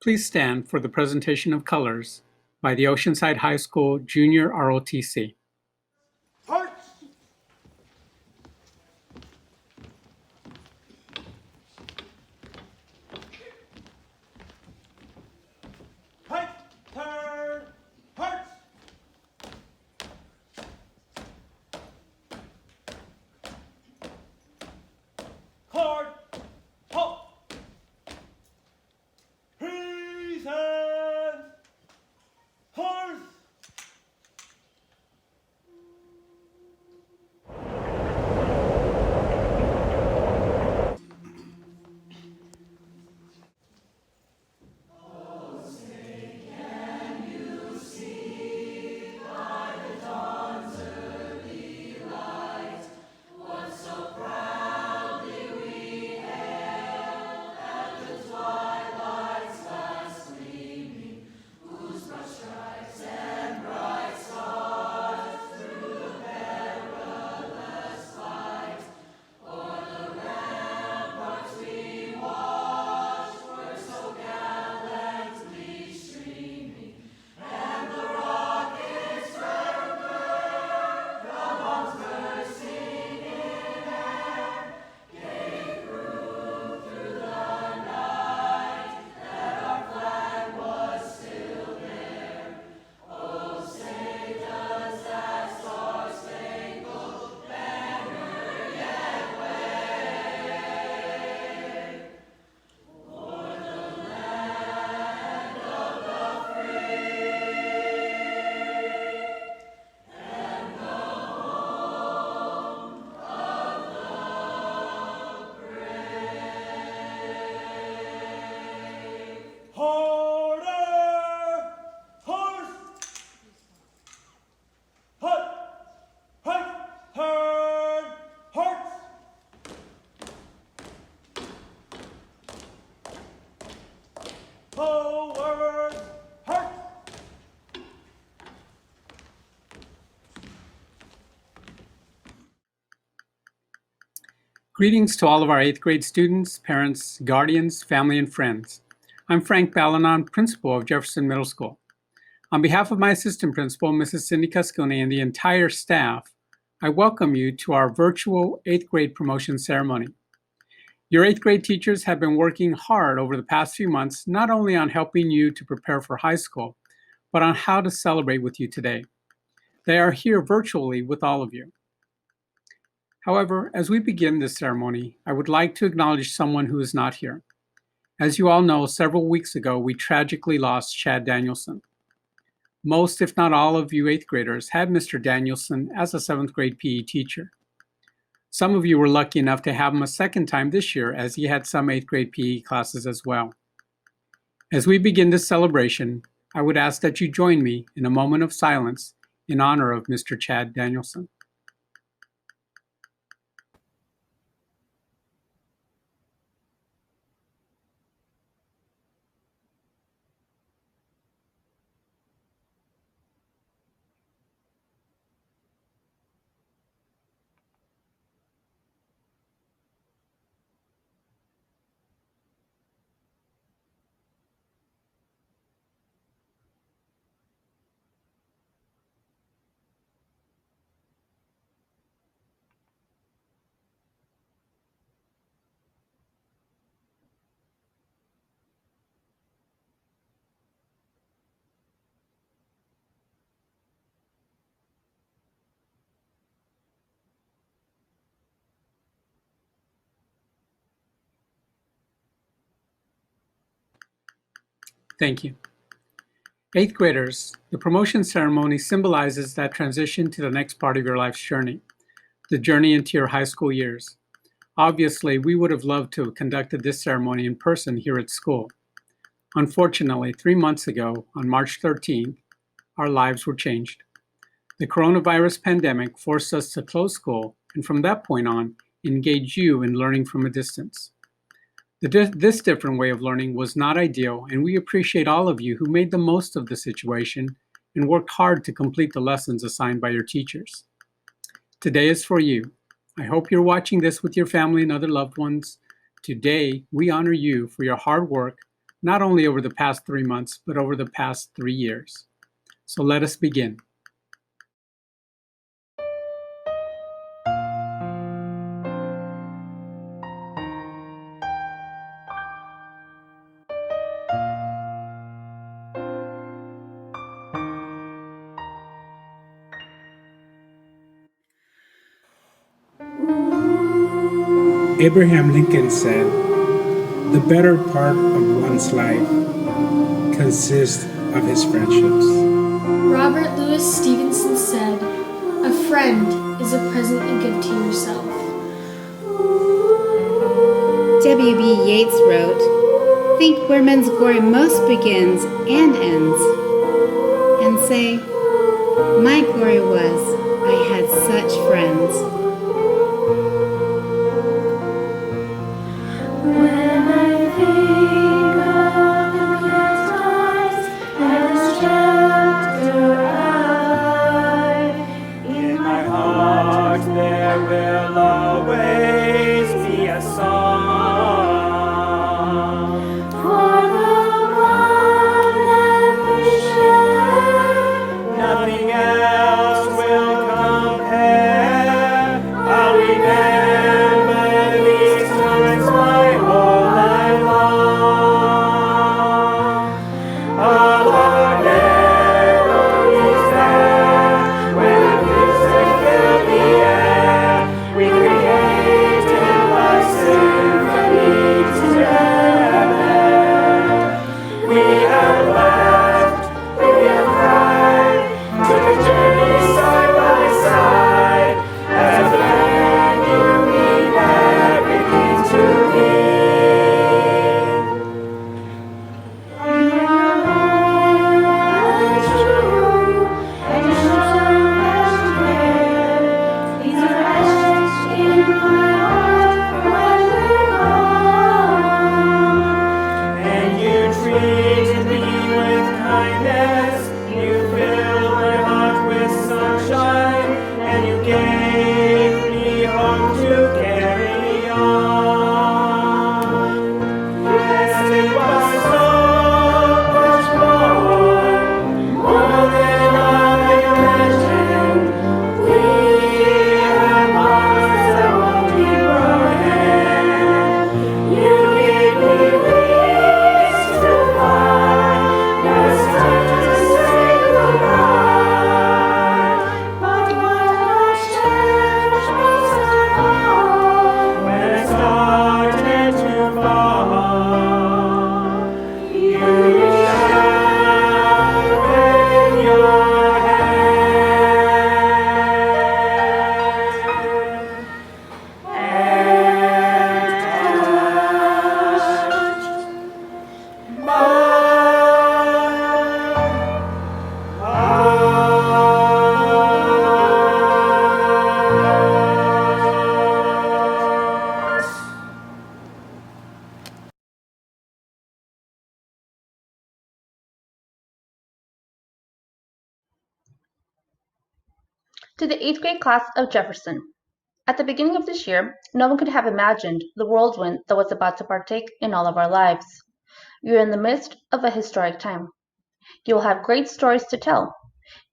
Please stand for the presentation of colors by the Oceanside High School Junior ROTC. Hearts! Height, turn, hearts! Hard, halt! Present! Horse! Harder! Horse! Hut! Height! Turn! Hearts! Forward! Hearts! Greetings to all of our 8th grade students, parents, guardians, family, and friends. I'm Frank Balanon, principal of Jefferson Middle School. On behalf of my assistant principal, Mrs. Cindy Cascone, and the entire staff, I welcome you to our virtual 8th grade promotion ceremony. Your 8th grade teachers have been working hard over the past few months, not only on helping you to prepare for high school, but on how to celebrate with you today. They are here virtually with all of you. However, as we begin this ceremony, I would like to acknowledge someone who is not here. As you all know, several weeks ago, we tragically lost Chad Danielson. Most, if not all of you 8th graders had Mr. Danielson as a 7th grade PE teacher. Some of you were lucky enough to have him a second time this year, as he had some 8th grade PE classes as well. As we begin this celebration, I would ask that you join me in a moment of silence in honor of Mr. Chad Danielson. Thank you. 8th graders, the promotion ceremony symbolizes that transition to the next part of your life's journey, the journey into your high school years. Obviously, we would have loved to have conducted this ceremony in person here at school. Unfortunately, 3 months ago, on March 13th, our lives were changed. The coronavirus pandemic forced us to close school, and from that point on, engage you in learning from a distance. This different way of learning was not ideal, and we appreciate all of you who made the most of the situation and worked hard to complete the lessons assigned by your teachers. Today is for you. I hope you're watching this with your family and other loved ones. Today, we honor you for your hard work, not only over the past 3 months, but over the past 3 years. So let us begin. Abraham Lincoln said, "The better part of one's life consists of his friendships." Robert Louis Stevenson said, "A friend is a present you give to yourself." W.B. Yeats wrote, "Think where men's glory most begins and ends, and say, my glory was I had such friends." When I think of the good times and this chapter of life, In my heart there will always be a song. for the bond that we share, Nothing else will compare. I'll remember these times my whole life long. Our memories there, when the music filled the air, we created a symphony together. We have laughed, we have cried, took a journey side by side. As a friend, you mean everything to me. that's true, and you show best care. These are etched in my heart when we're gone. And you treated me with kindness. You filled my heart with sunshine, and you gave me hope to carry on. Yes, it was so much more than I imagined. We have bonds that won't be broken. You gave me wings to fly. Now it's time to say goodbye. But what I'll cherish most of all, When I started to fall, you reached out with your hand and touched my heart. To the 8th grade class of Jefferson. At the beginning of this year, no one could have imagined the whirlwind that was about to partake in all of our lives. You are in the midst of a historic time. You will have great stories to tell.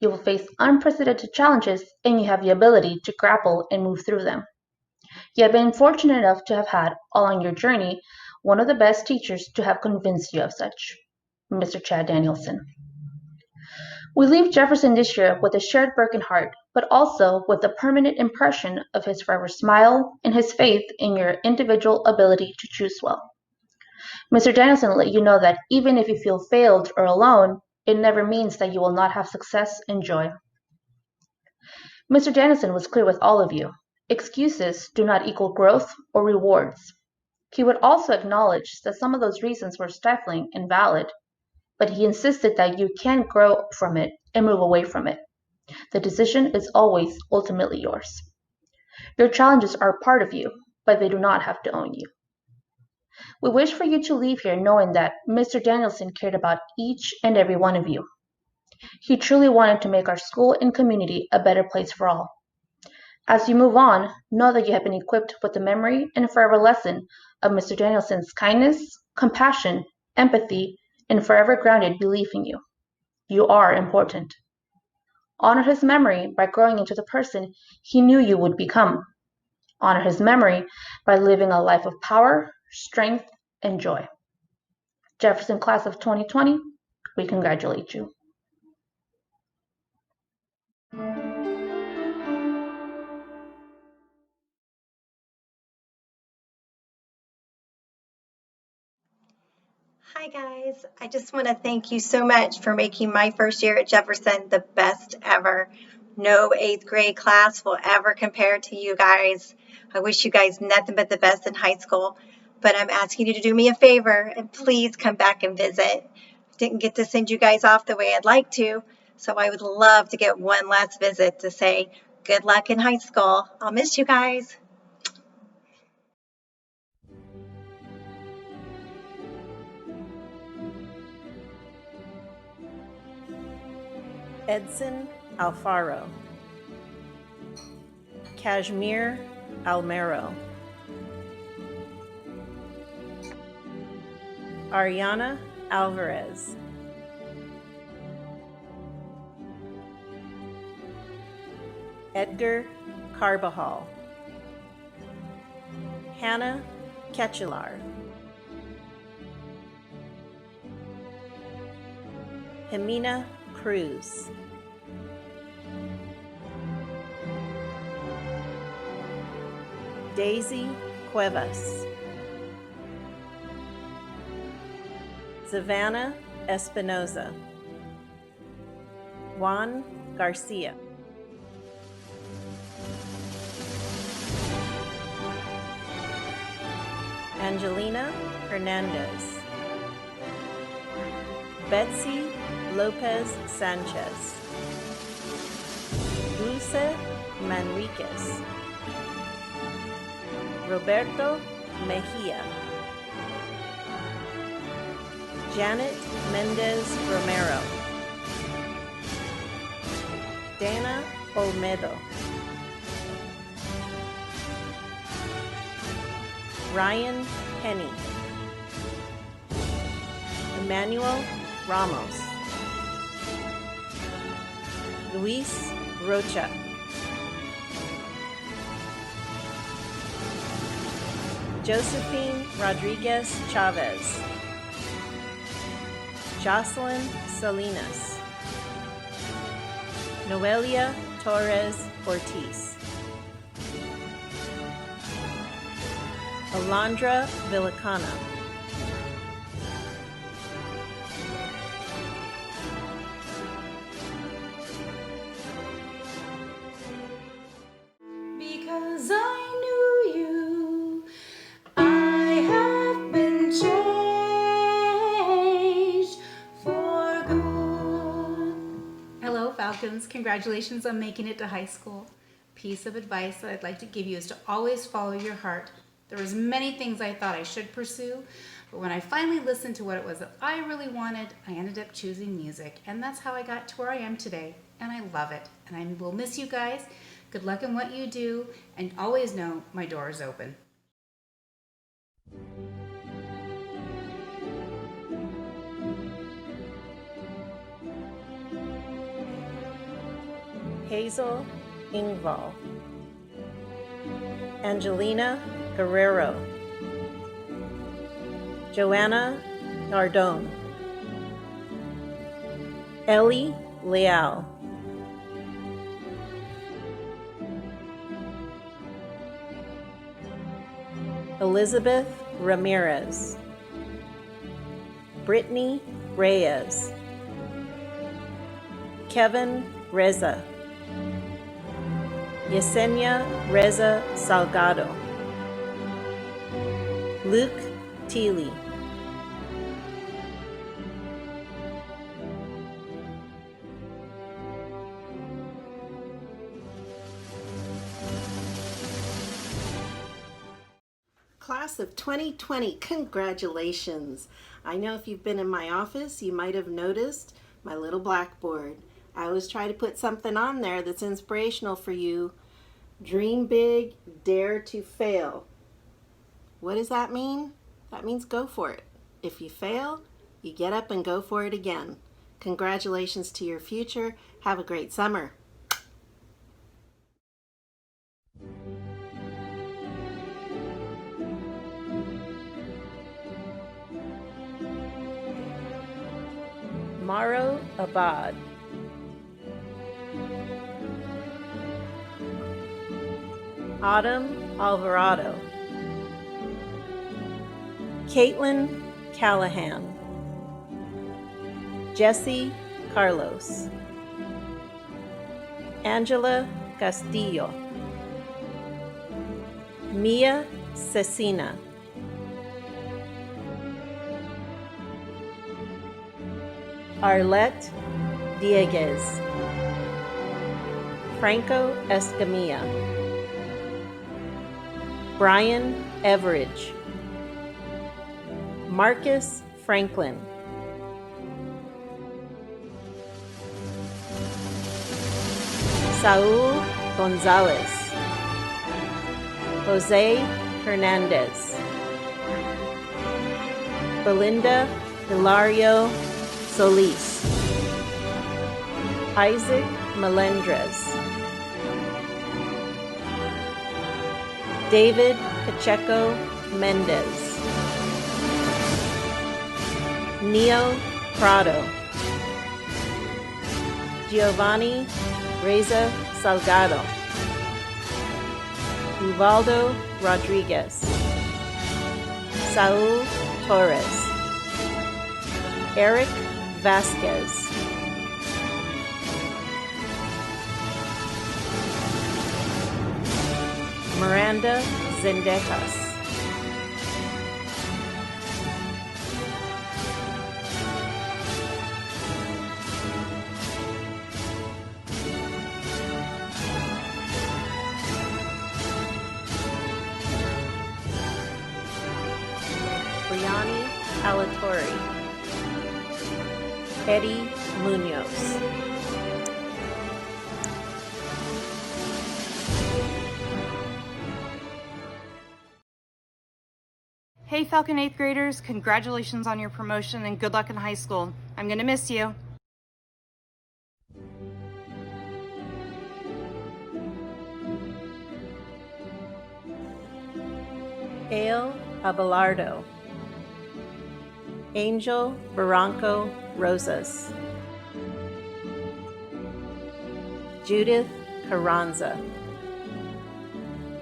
You will face unprecedented challenges, and you have the ability to grapple and move through them. You have been fortunate enough to have had, along your journey, one of the best teachers to have convinced you of such, Mr. Chad Danielson. We leave Jefferson this year with a shared broken heart, but also with a permanent impression of his forever smile and his faith in your individual ability to choose well. Mr. Danielson let you know that even if you feel failed or alone, it never means that you will not have success and joy. Mr. Danielson was clear with all of you. Excuses do not equal growth or rewards. He would also acknowledge that some of those reasons were stifling and valid, but he insisted that you can grow from it and move away from it. The decision is always ultimately yours. Your challenges are part of you, but they do not have to own you. We wish for you to leave here knowing that Mr. Danielson cared about each and every one of you. He truly wanted to make our school and community a better place for all. As you move on, know that you have been equipped with the memory and forever lesson of Mr. Danielson's kindness, compassion, empathy, and forever grounded belief in you. You are important. Honor his memory by growing into the person he knew you would become. Honor his memory by living a life of power, strength, and joy. Jefferson class of 2020, we congratulate you. Hi guys, I just want to thank you so much for making my first year at Jefferson the best ever. No 8th grade class will ever compare to you guys. I wish you guys nothing but the best in high school, but I'm asking you to do me a favor and please come back and visit. Didn't get to send you guys off the way I'd like to, so I would love to get one last visit to say good luck in high school. I'll miss you guys. Edson Alfaro, Kashmir Almero, Ariana Alvarez, Edgar Carbajal, Hannah Ketchelar, Jimena Cruz, Daisy Cuevas, Savannah Espinoza, Juan Garcia, Angelina Hernandez, Betsy Lopez Sanchez, Dulce Manriquez, Roberto Mejia, Janet Mendez Romero, Dana Olmedo, Ryan Penny, Emmanuel Ramos, Luis Rocha, Josephine Rodriguez Chavez, Jocelyn Salinas, Noelia Torres Ortiz, Alondra Villacana, Because I knew you, I have been changed for good. Hello, Falcons. Congratulations on making it to high school. Piece of advice that I'd like to give you is to always follow your heart. There was many things I thought I should pursue, but when I finally listened to what it was that I really wanted, I ended up choosing music, and that's how I got to where I am today, and I love it. And I will miss you guys. Good luck in what you do, and always know my door is open. Hazel Ingval, Angelina Guerrero, Joanna Nardone, Ellie Leal, Elizabeth Ramirez, Brittany Reyes, Kevin Reza, Yesenia Reza Salgado, Luke Teely, Class of 2020, congratulations. I know if you've been in my office, you might have noticed my little blackboard. I always try to put something on there that's inspirational for you. Dream big, dare to fail. What does that mean? That means go for it. If you fail, you get up and go for it again. Congratulations to your future. Have a great summer. Maro Abad. Autumn Alvarado. Caitlin Callahan. Jesse Carlos. Angela Castillo. Mia Cecina. Arlette Dieguez. Franco Escamilla. Brian Everidge. Marcus Franklin. Saul Gonzalez. Jose Hernandez. Belinda Hilario Solis. Isaac Melendrez. David Pacheco Mendez. Neo Prado. Giovanni Reza Salgado. Uvaldo Rodriguez. Saul Torres. Eric Vasquez. Miranda Zendejas. Briani Alatorre. Eddie Munoz. Hey Falcon 8th graders, congratulations on your promotion and good luck in high school. I'm gonna miss you. Ale Abelardo. Angel Barranco Rosas. Judith Carranza.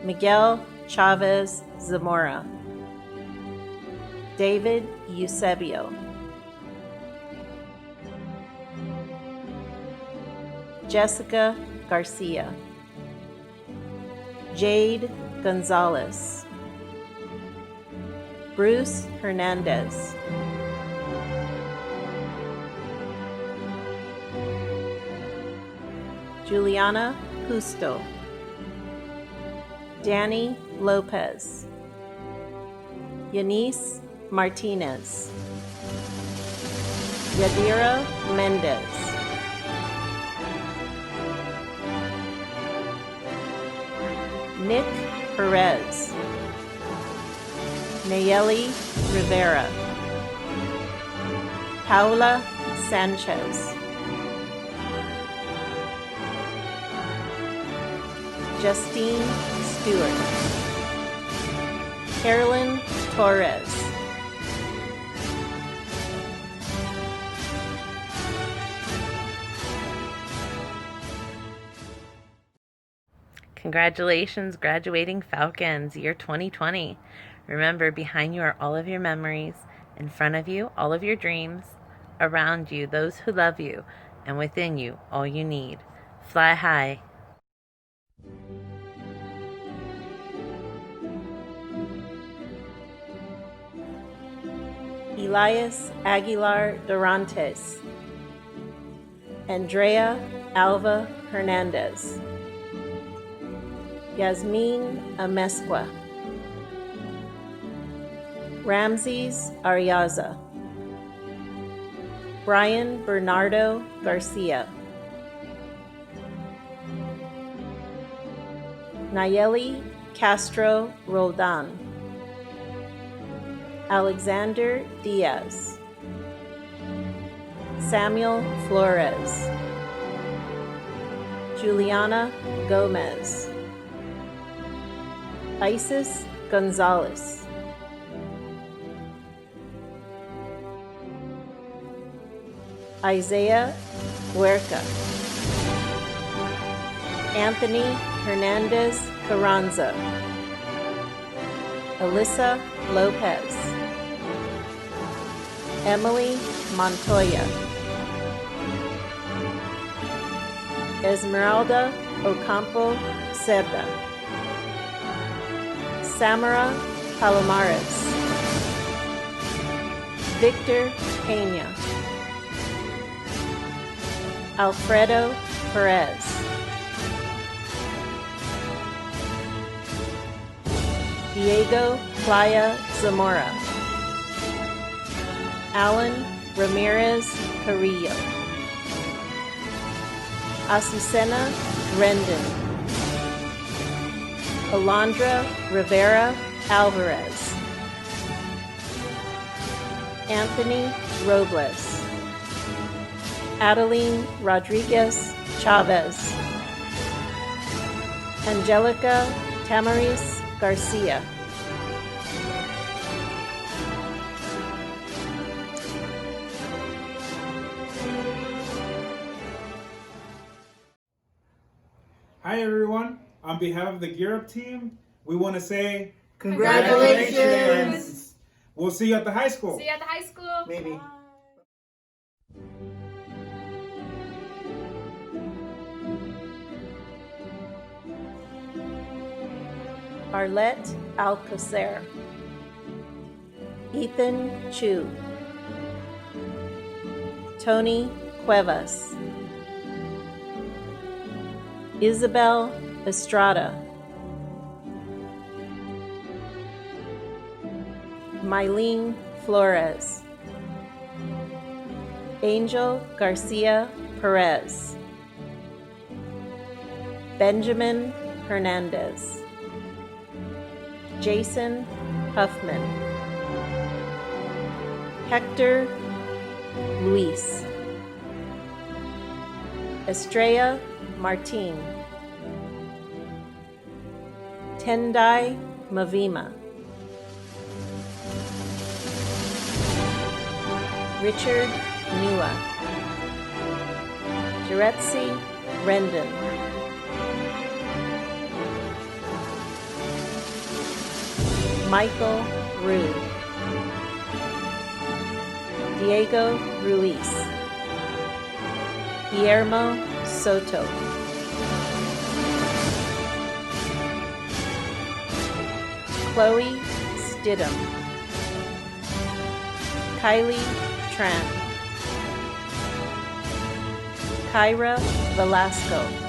Miguel Chavez Zamora. David Eusebio. Jessica Garcia. Jade Gonzalez. Bruce Hernandez. Juliana Justo. Danny Lopez. Yanis Martinez. Yadira Mendez. Nick Perez. Nayeli Rivera. Paula Sanchez. Justine Stewart. Carolyn Torres. Congratulations, graduating Falcons, year 2020. Remember, behind you are all of your memories, in front of you, all of your dreams, around you, those who love you, and within you, all you need. Fly high. Elias Aguilar Dorantes. Andrea Alva Hernandez. Yasmin Amesqua. Ramses Ariaza. Brian Bernardo Garcia. Nayeli Castro Roldan. Alexander Diaz, Samuel Flores, Juliana Gomez, Isis Gonzalez, Isaiah Huerca, Anthony Hernandez Carranza, Alyssa Lopez, Emily Montoya, Esmeralda Ocampo Cerda, Samara Palomares, Victor Peña, Alfredo Perez, Diego Playa Zamora, Alan Ramirez Carrillo, Azucena Rendon, Alondra Rivera Alvarez, Anthony Robles, Adeline Rodriguez Chavez, Angelica Tamaris Garcia, Hi everyone, on behalf of the Gear Up team, we want to say Congratulations! We'll see you at the high school. See you at the high school. Maybe. Arlette Alcocer, Ethan Chu, Tony Cuevas, Isabel Estrada, Mylene Flores, Angel Garcia Perez, Benjamin Hernandez, Jason Huffman, Hector Luis, Estrella Martin, Tendai Mavima, Richard Nua, Jaretsi Rendon, Michael Rude, Diego Ruiz, Guillermo Soto, Chloe Stidham, Kylie Tran, Kyra Velasco,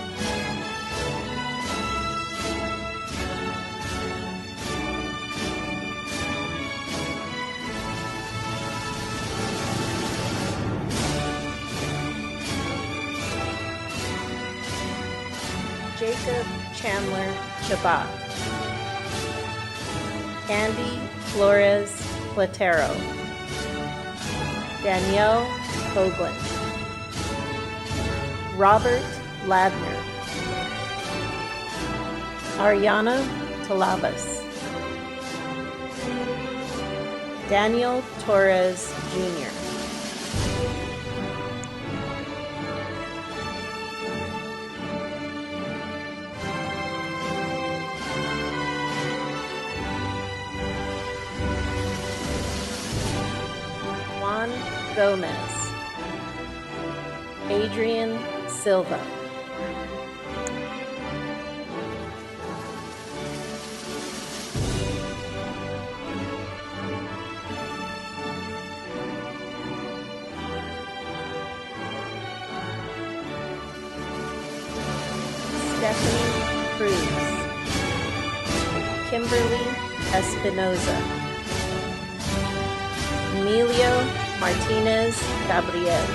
Jacob Chandler Chabat, Andy Flores Platero, Danielle Hoagland, Robert Ladner, Ariana Talavas, Daniel Torres Jr., Juan Gomez, Adrian Silva, Stephanie Cruz, Kimberly Espinoza, Emilio Martinez Gabriel,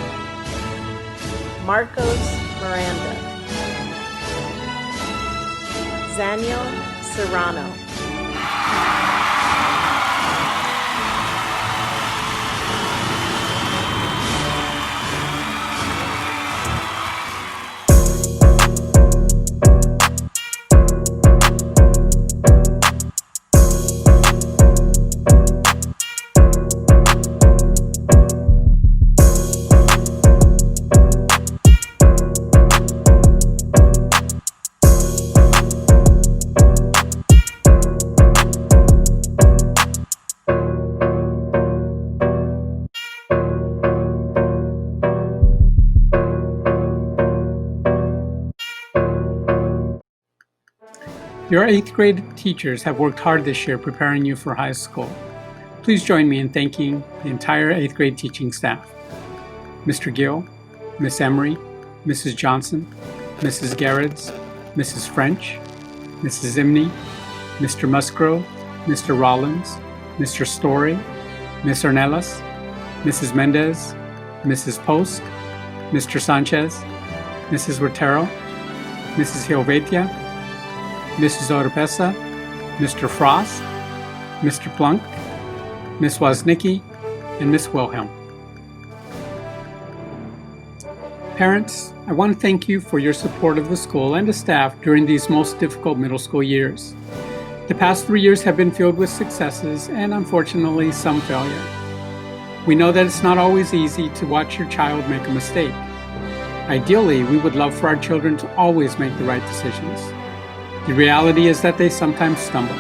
Marcos Miranda, Zaniel Serrano, Your 8th grade teachers have worked hard this year preparing you for high school. Please join me in thanking the entire 8th grade teaching staff. Mr. Gill, Miss Emery, Mrs. Johnson, Mrs. Gerrits, Mrs. French, Mrs. Zimney, Mr. Musgrove, Mr. Rollins, Mr. Story, Miss Ornelas, Mrs. Mendez, Mrs. Post, Mr. Sanchez, Mrs. Rotero, Mrs. Hilvetia, Mrs. Oropesa, Mr. Frost, Mr. Plunk, Miss Woznicki, and Miss Wilhelm. Parents, I want to thank you for your support of the school and the staff during these most difficult middle school years. The past 3 years have been filled with successes and, unfortunately, some failure. We know that it's not always easy to watch your child make a mistake. Ideally, we would love for our children to always make the right decisions. The reality is that they sometimes stumble.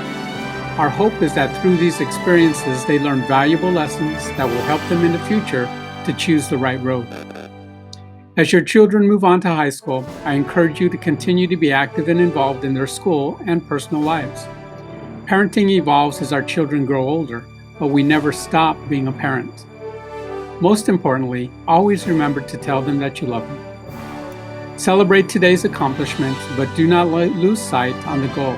Our hope is that through these experiences, they learn valuable lessons that will help them in the future to choose the right road. As your children move on to high school, I encourage you to continue to be active and involved in their school and personal lives. Parenting evolves as our children grow older, but we never stop being a parent. Most importantly, always remember to tell them that you love them. Celebrate today's accomplishments, but do not lose sight on the goal.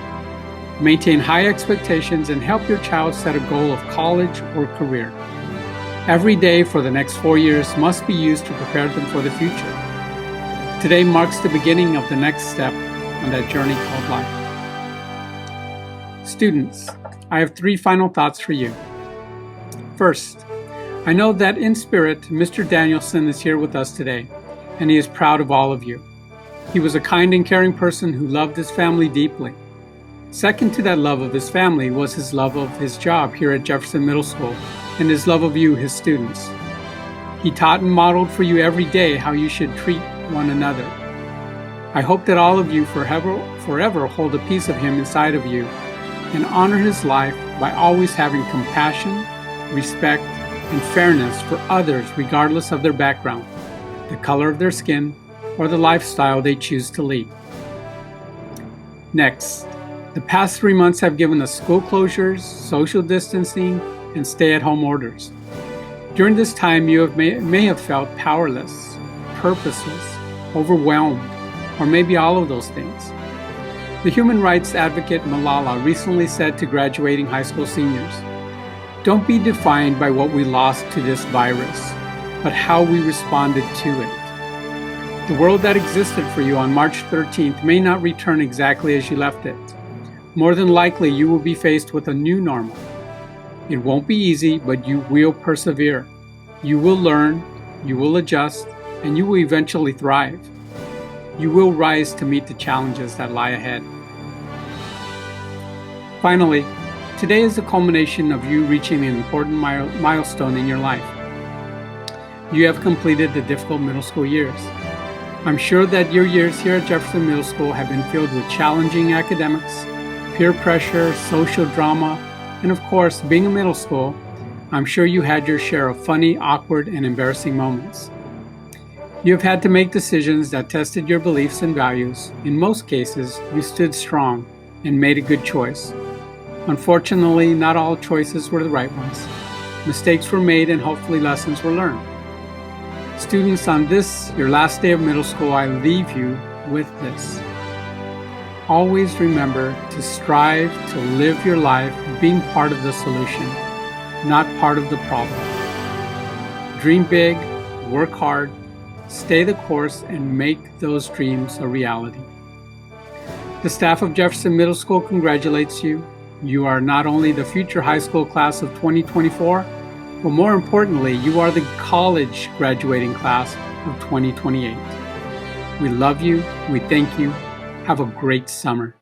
Maintain high expectations and help your child set a goal of college or career. Every day for the next 4 years must be used to prepare them for the future. Today marks the beginning of the next step on that journey called life. Students, I have 3 final thoughts for you. First, I know that in spirit, Mr. Danielson is here with us today, and he is proud of all of you. He was a kind and caring person who loved his family deeply. Second to that love of his family was his love of his job here at Jefferson Middle School and his love of you, his students. He taught and modeled for you every day how you should treat one another. I hope that all of you forever hold a piece of him inside of you and honor his life by always having compassion, respect, and fairness for others regardless of their background, the color of their skin, or the lifestyle they choose to lead. Next, the past 3 months have given us school closures, social distancing, and stay-at-home orders. During this time, you may have felt powerless, purposeless, overwhelmed, or maybe all of those things. The human rights advocate Malala recently said to graduating high school seniors, "Don't be defined by what we lost to this virus, but how we responded to it." The world that existed for you on March 13th may not return exactly as you left it. More than likely, you will be faced with a new normal. It won't be easy, but you will persevere. You will learn, you will adjust, and you will eventually thrive. You will rise to meet the challenges that lie ahead. Finally, today is the culmination of you reaching an important milestone in your life. You have completed the difficult middle school years. I'm sure that your years here at Jefferson Middle School have been filled with challenging academics, peer pressure, social drama, and of course, being a middle school, I'm sure you had your share of funny, awkward, and embarrassing moments. You have had to make decisions that tested your beliefs and values. In most cases, you stood strong and made a good choice. Unfortunately, not all choices were the right ones. Mistakes were made and hopefully lessons were learned. Students, on this, your last day of middle school, I leave you with this. Always remember to strive to live your life being part of the solution, not part of the problem. Dream big, work hard, stay the course, and make those dreams a reality. The staff of Jefferson Middle School congratulates you. You are not only the future high school class of 2024, but more importantly, you are the college graduating class of 2028. We love you. We thank you. Have a great summer.